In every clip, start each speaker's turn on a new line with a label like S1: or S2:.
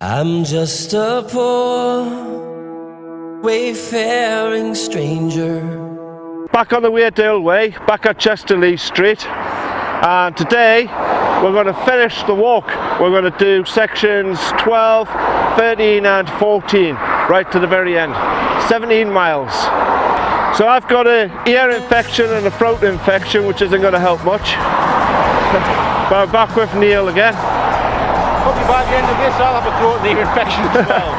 S1: I'm just a poor wayfaring stranger.
S2: Back on the Weardale Way, back at Chesterley Street, and today we're going to finish the walk. We're going to do sections 12, 13 and 14 right to the very end, 17 miles. So I've got an ear infection and a throat infection, which isn't going to help much, but I'm back with Neil again.
S3: Probably by the end of this I'll have a throat and ear infection as well.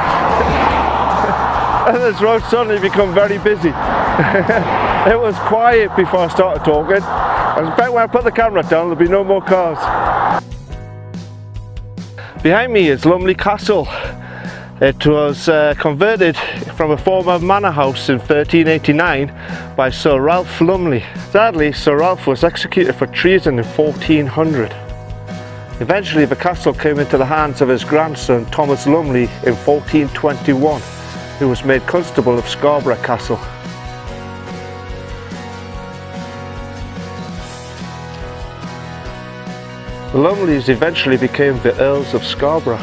S2: And this road suddenly become very busy. It was quiet before I started talking. I expect when I put the camera down there'll be no more cars. Behind me is Lumley Castle. It was converted from a former manor house in 1389 by Sir Ralph Lumley. Sadly, Sir Ralph was executed for treason in 1400. Eventually the castle came into the hands of his grandson Thomas Lumley in 1421, who was made constable of Scarborough Castle. The Lumleys eventually became the Earls of Scarborough.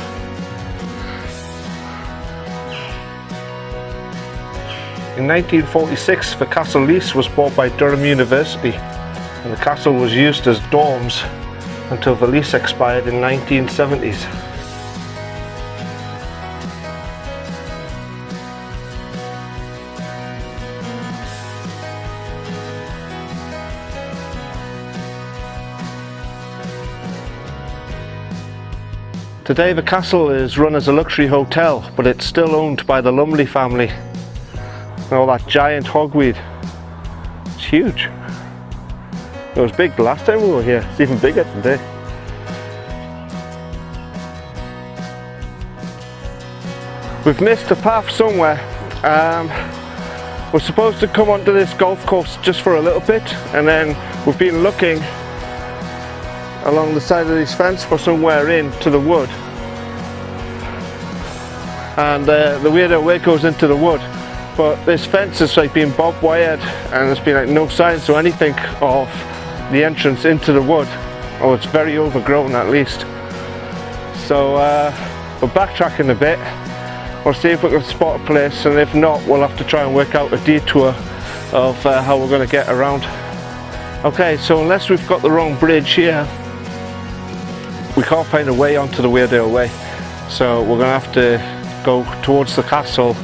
S2: In 1946 the castle lease was bought by Durham University, and the castle was used as dorms until the lease expired in 1970s. Today the castle is run as a luxury hotel, but it's still owned by the Lumley family. And all that giant hogweed, it's huge. It was big the last time we were here, it's even bigger today. We've missed a path somewhere. We're supposed to come onto this golf course just for a little bit, and then we've been looking along the side of this fence for somewhere into the wood. And the Weardale Way goes into the wood, but this fence has like been barbed wired, and there's been like no signs or anything of the entrance into the wood, or it's very overgrown at least. So we're backtracking a bit. We'll see if we can spot a place, and if not we'll have to try and work out a detour of how we're going to get around. Okay, so unless we've got the wrong bridge here, we can't find a way onto the Weardale Way. So we're going to have to go towards the castle,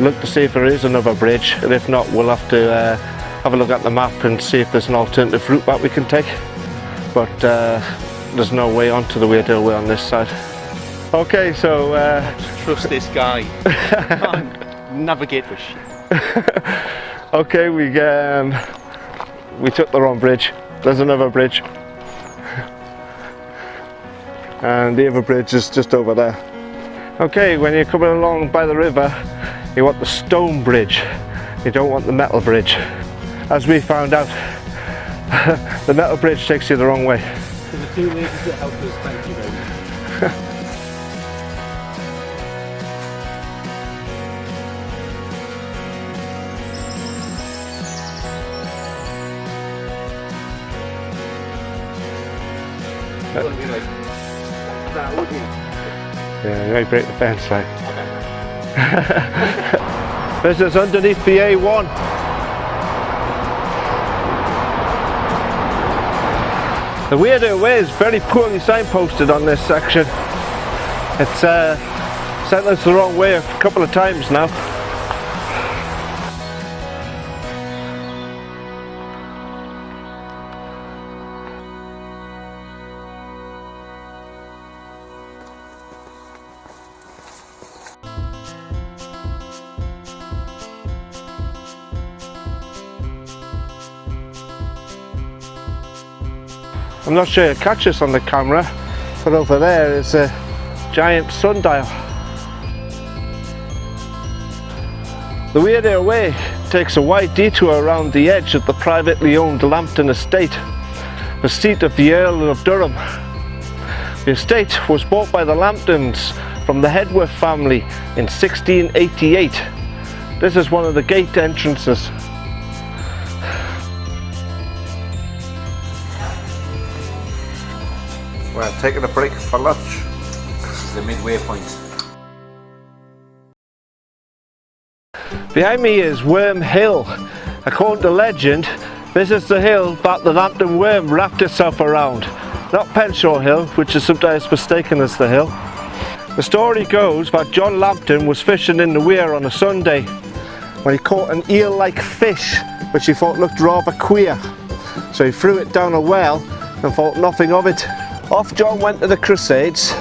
S2: look to see if there is another bridge, and if not we'll have to have a look at the map and see if there's an alternative route that we can take. But there's no way onto the Weardale Way on this side. Okay, so
S3: trust this guy. Navigate for shit.
S2: okay, we took the wrong bridge. There's another bridge. And the other bridge is just over there. Okay, when you're coming along by the river, you want the stone bridge. You don't want the metal bridge. As we found out, the metal bridge takes you the wrong way.
S3: So the two ladies that helped us, thank you very much.
S2: Yeah, you might break the fence, right? This is underneath the A1. The Weardale Way is very poorly signposted on this section. It's sent us the wrong way a couple of times now. I'm not sure you'll catch this on the camera, but over there is a giant sundial. The Weardale Way takes a wide detour around the edge of the privately owned Lambton estate, the seat of the Earl of Durham. The estate was bought by the Lambtons from the Hedworth family in 1688. This is one of the gate entrances.
S4: We're taking a break for lunch.
S3: This is the midway point.
S2: Behind me is Worm Hill. According to legend, this is the hill that the Lambton worm wrapped itself around. Not Penshaw Hill, which is sometimes mistaken as the hill. The story goes that John Lambton was fishing in the Weir on a Sunday when he caught an eel-like fish which he thought looked rather queer. So he threw it down a well and thought nothing of it. Off John went to the Crusades,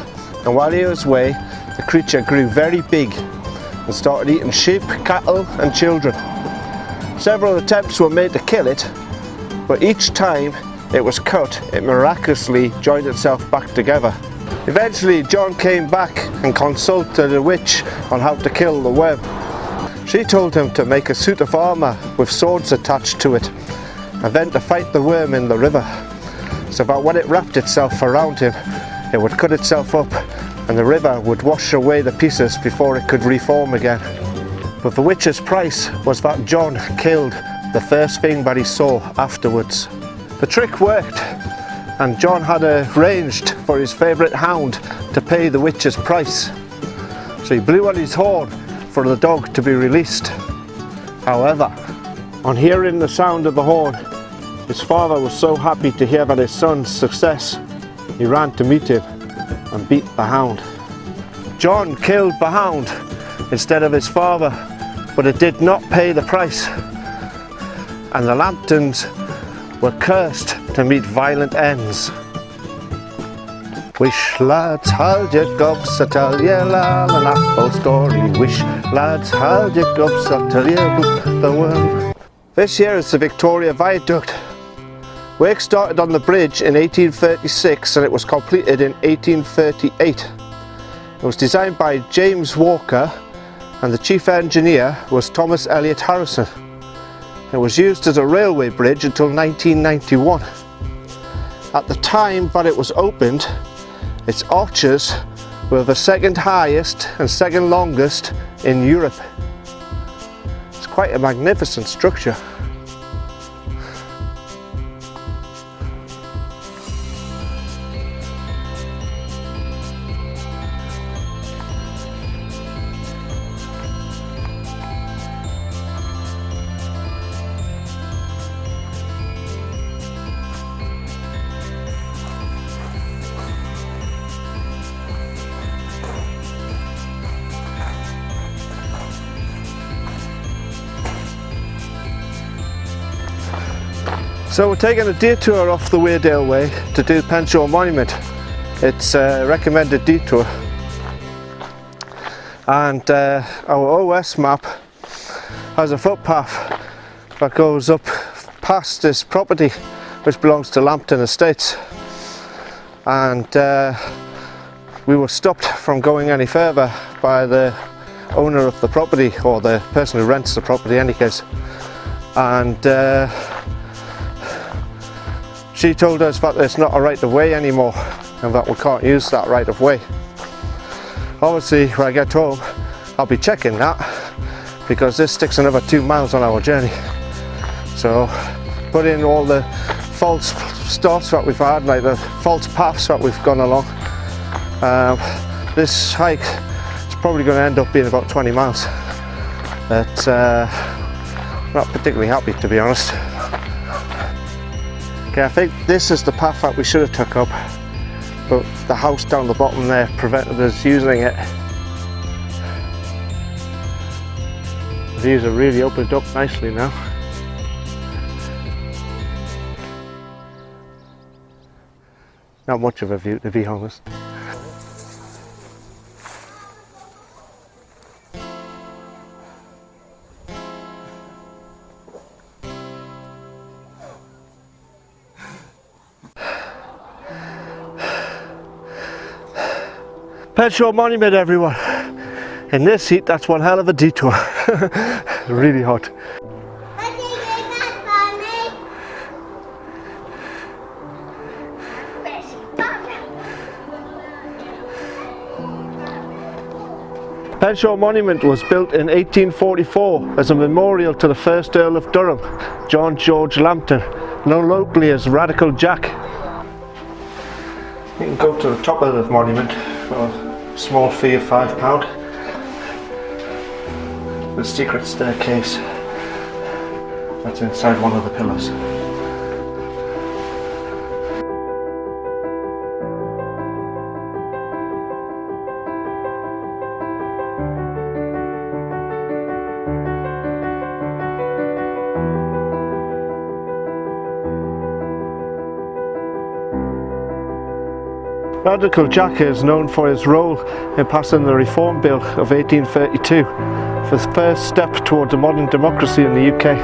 S2: and while he was away, the creature grew very big and started eating sheep, cattle and children. Several attempts were made to kill it, but each time it was cut, it miraculously joined itself back together. Eventually John came back and consulted a witch on how to kill the worm. She told him to make a suit of armour with swords attached to it, and then to fight the worm in the river, so that when it wrapped itself around him, it would cut itself up and the river would wash away the pieces before it could reform again. But the witch's price was that John killed the first thing that he saw afterwards. The trick worked, and John had arranged for his favourite hound to pay the witch's price. So he blew on his horn for the dog to be released. However, on hearing the sound of the horn, his father was so happy to hear that his son's success, he ran to meet him and beat the hound. John killed the hound instead of his father, but it did not pay the price, and the Lambtons were cursed to meet violent ends. Wish lads had your gobs, I tell ye lal an apple story. Wish lads had your gobs, I tell ye about the worm. This here is the Victoria Viaduct. Work started on the bridge in 1836 and it was completed in 1838. It was designed by James Walker and the chief engineer was Thomas Elliot Harrison. It was used as a railway bridge until 1991. At the time that it was opened, its arches were the second highest and second longest in Europe. It's quite a magnificent structure. So we're taking a detour off the Weardale Way to do Penshaw Monument. It's a recommended detour, and our OS map has a footpath that goes up past this property which belongs to Lambton Estates, and we were stopped from going any further by the owner of the property, or the person who rents the property in any case, and she told us that it's not a right of way anymore and that we can't use that right of way. Obviously when I get home I'll be checking that, because this sticks another 2 miles on our journey. So put in all the false starts that we've had, like the false paths that we've gone along. This hike is probably going to end up being about 20 miles. But not particularly happy, to be honest. Okay, I think this is the path that we should have took up, but the house down the bottom there prevented us using it. The views are really opened up nicely now. Not much of a view, to be honest. Penshaw Monument, everyone. In this heat, that's one hell of a detour. Really hot. Penshaw Monument was built in 1844 as a memorial to the first Earl of Durham, John George Lambton, known locally as Radical Jack. You can go to the top of the monument for a small fee of £5. the secret staircase that's inside one of the pillars. Radical Jack is known for his role in passing the Reform Bill of 1832, the first step towards a modern democracy in the UK.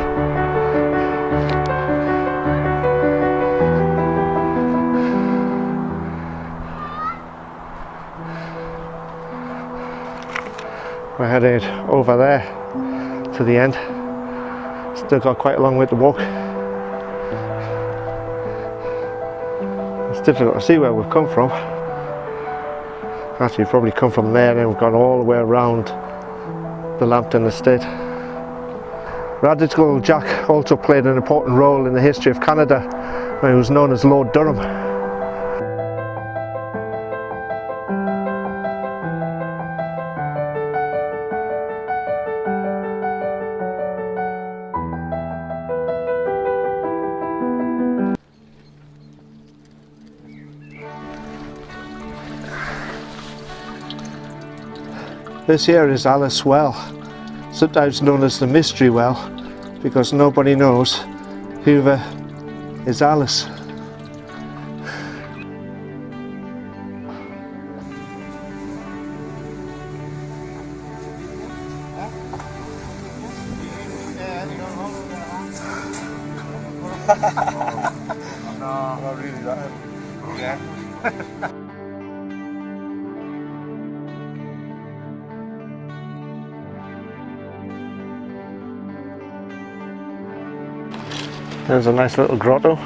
S2: We're headed over there to the end. Still got quite a long way to walk. It's difficult to see where we've come from. Actually, we've probably come from there and then we've gone all the way around the Lambton estate. Radical Jack also played an important role in the history of Canada when he was known as Lord Durham. This here is Alice Well, sometimes known as the Mystery Well, because nobody knows who is Alice. There's a nice little grotto.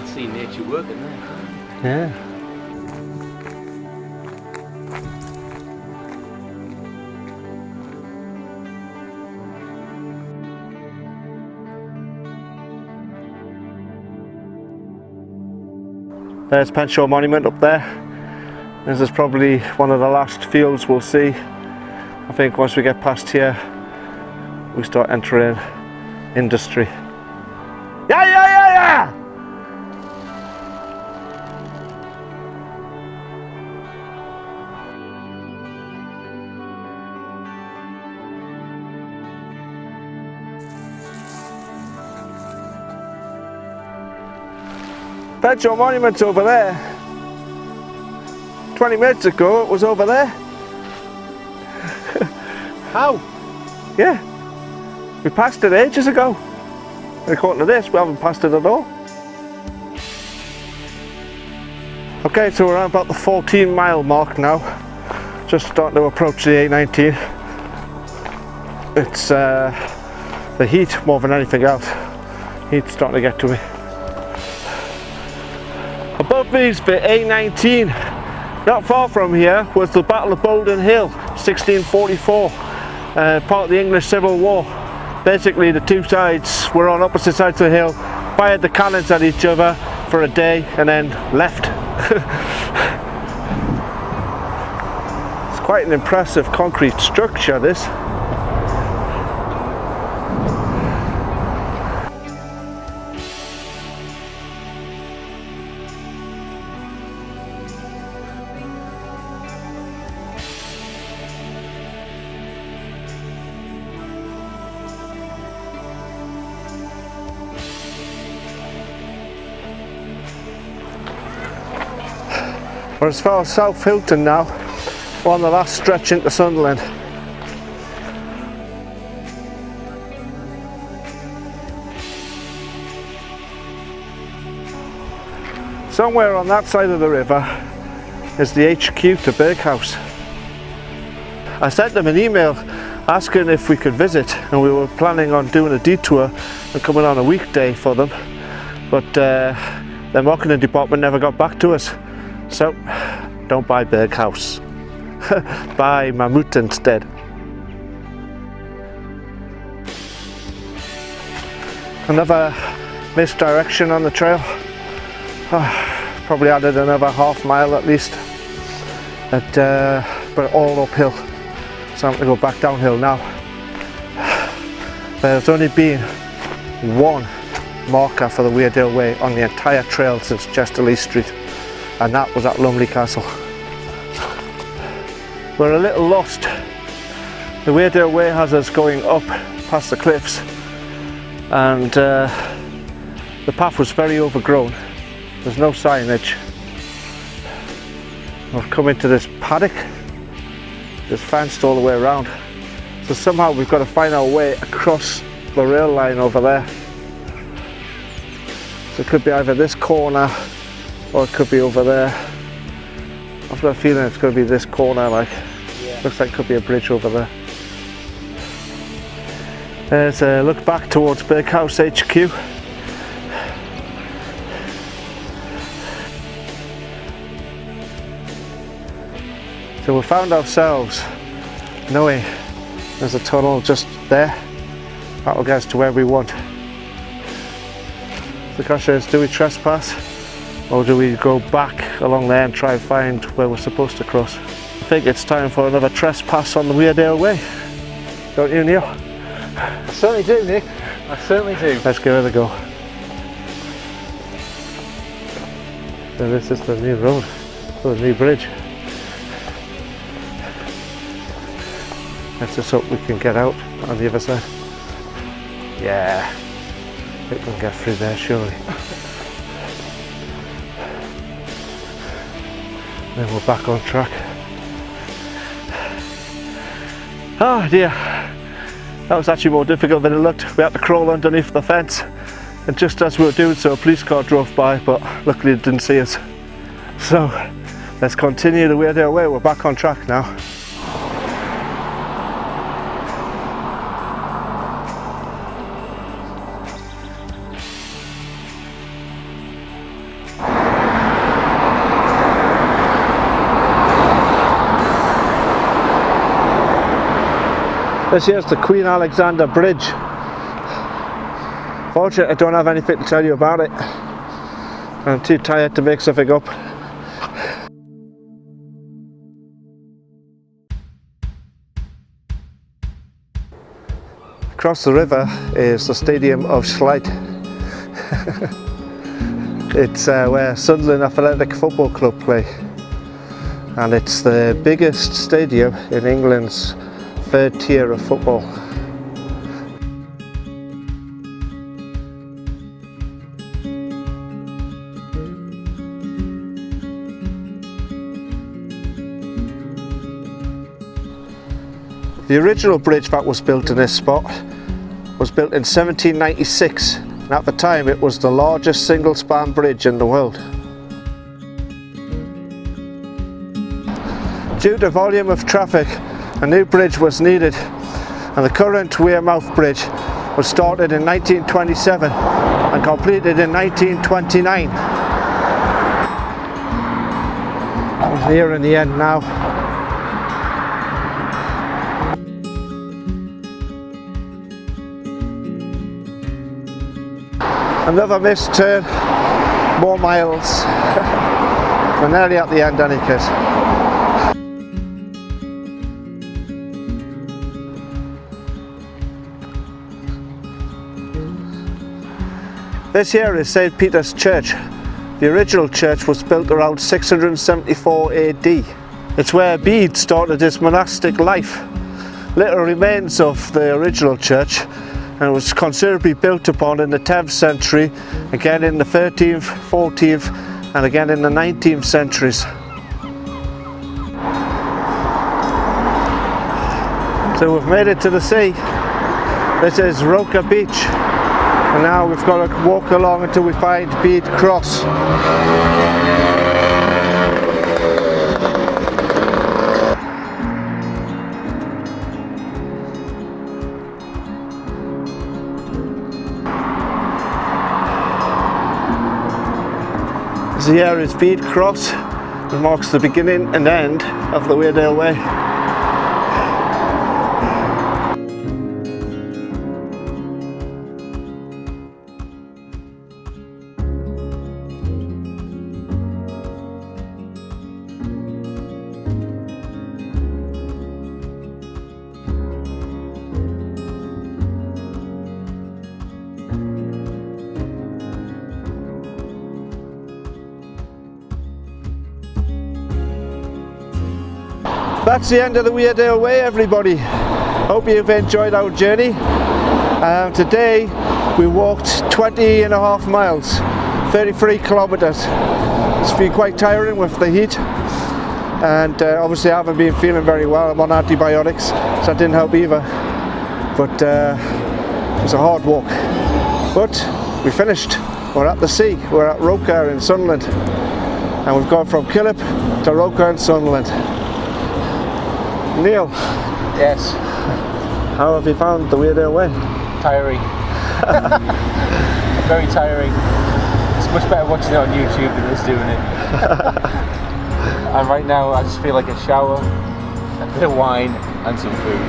S3: See nature working there.
S2: Yeah. There's Penshaw Monument up there. This is probably one of the last fields we'll see. I think once we get past here, we start entering industry. Yeah! Penshaw Monument's over there. 20 minutes ago it was over there.
S3: How?
S2: Yeah. We passed it ages ago. And according to this, we haven't passed it at all. Okay, so we're around about the 14-mile mark now. Just starting to approach the A19. It's the heat more than anything else. Heat's starting to get to me. Above me is the A19. Not far from here was the Battle of Bolden Hill, 1644, part of the English Civil War. Basically, the two sides were on opposite sides of the hill, fired the cannons at each other for a day and then left. It's quite an impressive concrete structure, this. We're as far as South Hilton now. We're on the last stretch into Sunderland. Somewhere on that side of the river is the HQ to Berghouse. I sent them an email asking if we could visit, and we were planning on doing a detour and coming on a weekday for them, but their marketing department never got back to us. So, don't buy Berghouse. Buy Mammut instead. Another misdirection on the trail. Probably added another half mile at least. But all uphill. So I'm going to go back downhill now. There's only been one marker for the Weardale Way on the entire trail since Chesterley Street, and that was at Lumley Castle. We're a little lost. The Weardale Way has us going up past the cliffs, and the path was very overgrown. There's no signage. We've come into this paddock. It's fenced all the way around. So somehow we've got to find our way across the rail line over there. So it could be either this corner or it could be over there. I've got a feeling it's going to be this corner, like. Yeah. Looks like it could be a bridge over there. There's a look back towards Bakehouse HQ. So we found ourselves knowing there's a tunnel just there. That'll get us to where we want. The question is, do we trespass or do we go back along there and try and find where we're supposed to cross? I think it's time for another trespass on the Weardale Way. Don't you, Neil?
S3: I certainly do, Nick. I certainly do.
S2: Let's give it a go. So this is the new road, the new bridge. Let's just hope we can get out on the other side. Yeah, we can get through there surely. Then we're back on track. Oh dear, that was actually more difficult than it looked. We had to crawl underneath the fence, and just as we were doing so, a police car drove by, but luckily it didn't see us. So let's continue the Weardale Way. We're back on track now. This here's the Queen Alexandra Bridge. Fortunately, I don't have anything to tell you about it. I'm too tired to make something up. Across the river is the Stadium of Slide. It's where Sunderland Athletic Football Club play. And it's the biggest stadium in England's third tier of football. The original bridge that was built in this spot was built in 1796, and at the time it was the largest single span bridge in the world. Due to volume of traffic, a new bridge was needed, and the current Wearmouth Bridge was started in 1927 and completed in 1929. We're nearing the end now. Another missed turn, more miles. We're nearly at the end, any case. This here is St. Peter's Church. The original church was built around 674 AD. It's where Bede started his monastic life. Little remains of the original church, and it was considerably built upon in the 10th century, again in the 13th, 14th, and again in the 19th centuries. So we've made it to the sea. This is Roker Beach. And now we've got to walk along until we find Bede Cross. This here is Bede Cross. It marks the beginning and end of the Weardale Way. that's the end of the Weardale Way, everybody. Hope you've enjoyed our journey. Today we walked 20.5 miles, 33 kilometres. It's been quite tiring with the heat, and obviously I haven't been feeling very well. I'm on antibiotics, so that didn't help either. But it was a hard walk. But we finished. We're at the sea. We're at Roker in Sunderland, and we've gone from Killip to Roker in Sunderland. Neil.
S3: Yes.
S2: How have you found the Weardale Way?
S3: Tiring. Very tiring. It's much better watching it on YouTube than us doing it. And right now I just feel like a shower, a bit of wine and some food.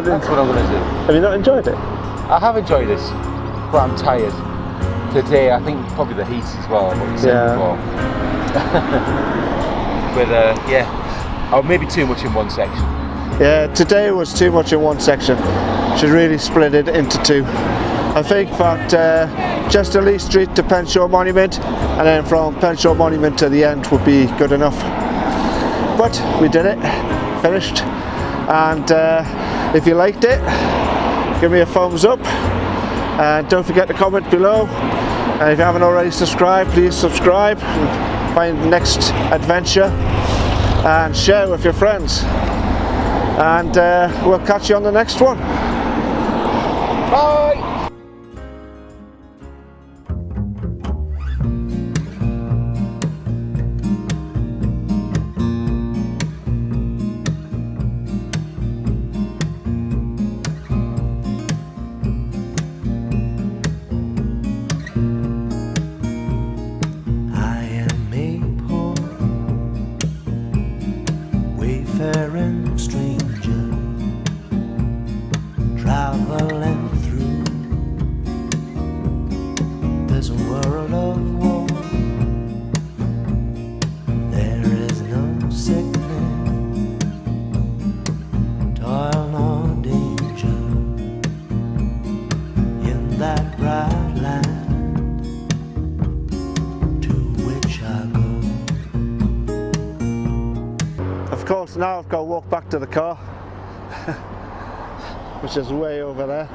S3: That's what I'm going to do.
S2: Have you not enjoyed it?
S3: I have enjoyed this, but I'm tired. Today I think probably the heat as well, what you said before. But yeah, or maybe too much in one section.
S2: Yeah, today was too much in one section. Should really split it into two. I think that Chesterley Street to Penshaw Monument, and then from Penshaw Monument to the end would be good enough. But we did it, finished, and if you liked it, give me a thumbs up, and don't forget to comment below. And if you haven't already subscribed, please subscribe, and find the next adventure and share with your friends. And we'll catch you on the next one.
S3: Bye!
S1: I am a poor wayfaring stranger, traveling through this world of war. There is no sickness, toil nor danger in that bright land to which I go.
S2: Of course, now I've got to walk back to the car, which is way over there.